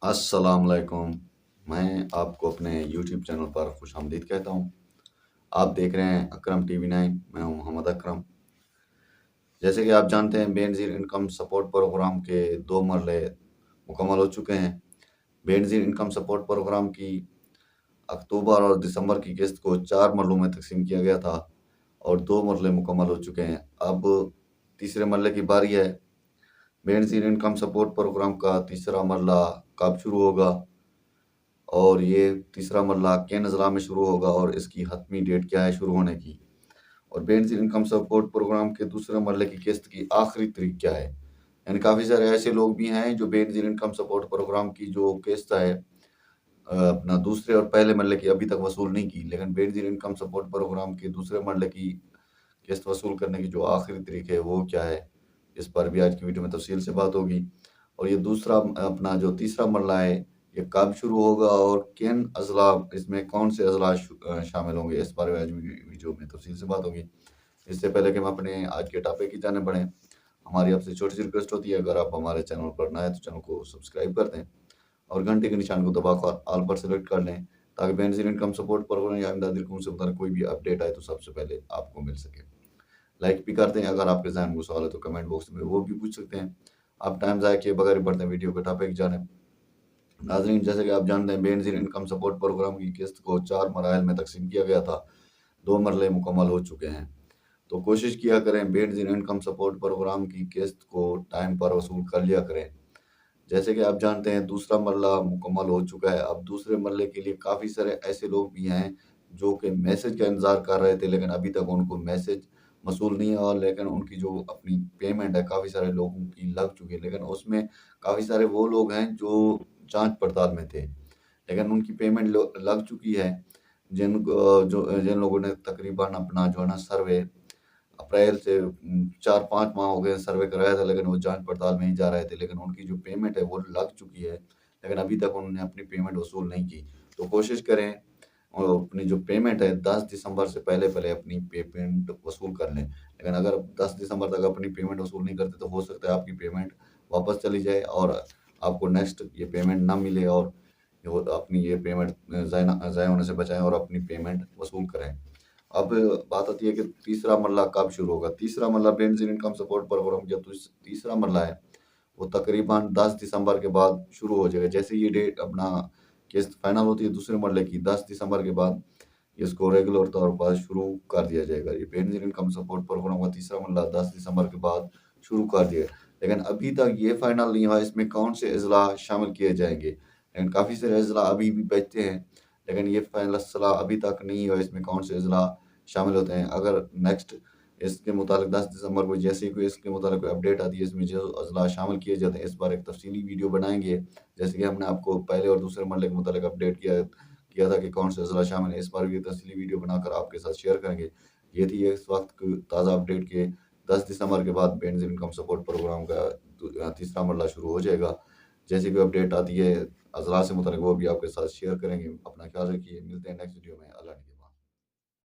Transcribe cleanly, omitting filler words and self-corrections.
السلام علیکم۔ میں آپ کو اپنے یوٹیوب چینل پر خوش آمدید کہتا ہوں۔ آپ دیکھ رہے ہیں اکرم ٹی وی 9، میں ہوں محمد اکرم۔ جیسے کہ آپ جانتے ہیں، بے نظیر انکم سپورٹ پروگرام کے 2 مرحلے مکمل ہو چکے ہیں۔ بے نظیر انکم سپورٹ پروگرام کی اکتوبر اور دسمبر کی قسط کو 4 مرحلوں میں تقسیم کیا گیا تھا اور 2 مرحلے مکمل ہو چکے ہیں۔ اب تیسرے مرحلے کی باری ہے۔ بے نظیر انکم سپورٹ پروگرام کا تیسرا مرحلہ کب شروع ہوگا اور یہ تیسرا مرحلہ کن اضلاع میں شروع ہوگا اور اس کی حتمی ڈیٹ کیا ہے شروع ہونے کی، اور بے نظیر انکم سپورٹ پروگرام کے دوسرے مرحلے کی قسط کی آخری تاریخ کیا ہے۔ یعنی کافی سارے ایسے لوگ بھی ہیں جو بے نظیر انکم سپورٹ پروگرام کی جو قسط ہے اپنا دوسرے اور پہلے مرحلے کی ابھی تک وصول نہیں کی، لیکن بے نظیر انکم سپورٹ پروگرام کے دوسرے مرحلے کی قسط وصول کرنے کی جو آخری تاریخ ہے وہ کیا ہے، اس پر بھی آج کی ویڈیو میں تفصیل سے بات ہوگی۔ اور یہ دوسرا اپنا جو تیسرا مرحلہ ہے یہ کب شروع ہوگا اور کن اضلاع، اس میں کون سے اضلاع شامل ہوں گے، اس بارے میں آج ویڈیو میں تفصیل سے بات ہوگی۔ اس سے پہلے کہ ہم اپنے آج کے ٹاپک کی جانب بڑھیں، ہماری آپ سے چھوٹی سی ریکویسٹ ہوتی ہے، اگر آپ ہمارے چینل پر نئے ہیں تو چینل کو سبسکرائب کر دیں اور گھنٹے کے نشان کو دبا کر آل پر سلیکٹ کر لیں تاکہ بے نظیر انکم سپورٹ پروگرام یا امدادی رقوم سے متعلق کوئی بھی اپڈیٹ آئے تو سب سے پہلے آپ کو مل سکے۔ لائک بھی کرتے ہیں، اگر آپ کے ذہن میں سوال ہے تو کمنٹ باکس میں وہ بھی پوچھ سکتے ہیں۔ آپ ٹائم ضائع کیے بغیر بڑھتے ہیں ویڈیو کے ٹاپک کی جانب۔ ناظرین، جیسے کہ آپ جانتے ہیں، بے نظیر انکم سپورٹ پروگرام کی قسط کو 4 مراحل میں تقسیم کیا گیا تھا۔ 2 مرحلے مکمل ہو چکے ہیں، تو کوشش کیا کریں بے نظیر انکم سپورٹ پروگرام کی قسط کو ٹائم پر وصول کر لیا کریں۔ جیسے کہ آپ جانتے ہیں، دوسرا مرحلہ مکمل ہو چکا ہے۔ اب دوسرے مرحلے کے لیے کافی سارے ایسے لوگ بھی ہیں جو کہ میسج کا انتظار کر رہے تھے، لیکن ابھی تک ان کو میسج موصول نہیں ہوا، لیکن ان کی جو اپنی پیمنٹ ہے کافی سارے لوگوں کی لگ چکی ہے، لیکن اس میں کافی سارے وہ لوگ ہیں جو جانچ پڑتال میں تھے، لیکن ان کی پیمنٹ لگ چکی ہے۔ جن لوگوں نے تقریباً اپنا جو ہے نا سروے اپریل سے 4-5 ماہ ہو گئے سروے کرایا تھا، لیکن وہ جانچ پڑتال میں ہی جا رہے تھے، لیکن ان کی جو پیمنٹ ہے وہ لگ چکی ہے، لیکن ابھی تک انہوں نے اپنی پیمنٹ وصول نہیں کی۔ تو کوشش کریں اور اپنی جو پیمنٹ ہے 10 دسمبر سے پہلے اپنی پیمنٹ وصول کر لیں، لیکن اگر 10 دسمبر تک اپنی پیمنٹ وصول نہیں کرتے تو ہو سکتا ہے آپ کی پیمنٹ واپس چلی جائے اور آپ کو نیکسٹ یہ پیمنٹ نہ ملے، اور اپنی یہ پیمنٹ ضائع ہونے سے بچائیں اور اپنی پیمنٹ وصول کریں۔ اب بات آتی ہے کہ تیسرا مرحلہ کب شروع ہوگا۔ تیسرا مرحلہ بے نظیر انکم سپورٹ پروگرام کا تیسرا مرحلہ ہے وہ تقریباً 10 دسمبر کے بعد شروع ہو جائے گا۔ جیسے یہ ڈیٹ اپنا قسط فائنل ہوتی ہے دوسرے مرحلے کی 10 دسمبر کے بعد اس کو ریگولر طور پر شروع کر دیا جائے گا۔ یہ بے نظیر انکم سپورٹ پروگرام کا تیسرا مرحلہ 10 دسمبر کے بعد شروع کر دیا، لیکن ابھی تک یہ فائنل نہیں ہوا اس میں کون سے اضلاع شامل کیے جائیں گے، لیکن کافی سارے اضلاع ابھی بھی بچتے ہیں، لیکن یہ فیصلہ ابھی تک نہیں ہوا اس میں کون سے اضلاع شامل ہوتے ہیں۔ اگر نیکسٹ اس کے متعلق 10 دسمبر کو جیسے ہی کوئی اس کے متعلق کوئی اپڈیٹ آتی ہے اس میں جو اضلاع شامل کیے جاتے ہیں، اس پر ایک تفصیلی ویڈیو بنائیں گے، جیسے کہ ہم نے آپ کو پہلے اور دوسرے مرحلے کے متعلق اپڈیٹ کیا تھا کہ کون سے اضلاع شامل ہیں، اس پر بھی تفصیلی ویڈیو بنا کر آپ کے ساتھ شیئر کریں گے۔ یہ تھی اس وقت کی تازہ اپڈیٹ کہ 10 دسمبر کے بعد بے نظیر انکم سپورٹ پروگرام کا تیسرا مرحلہ شروع ہو جائے گا۔ جیسے کوئی اپڈیٹ آتی ہے اضلاع سے متعلق وہ بھی آپ کے ساتھ شیئر کریں گے۔ اپنا خیال رکھیے، ملتے ہیں نیکسٹ ویڈیو میں۔ اللہ حافظ۔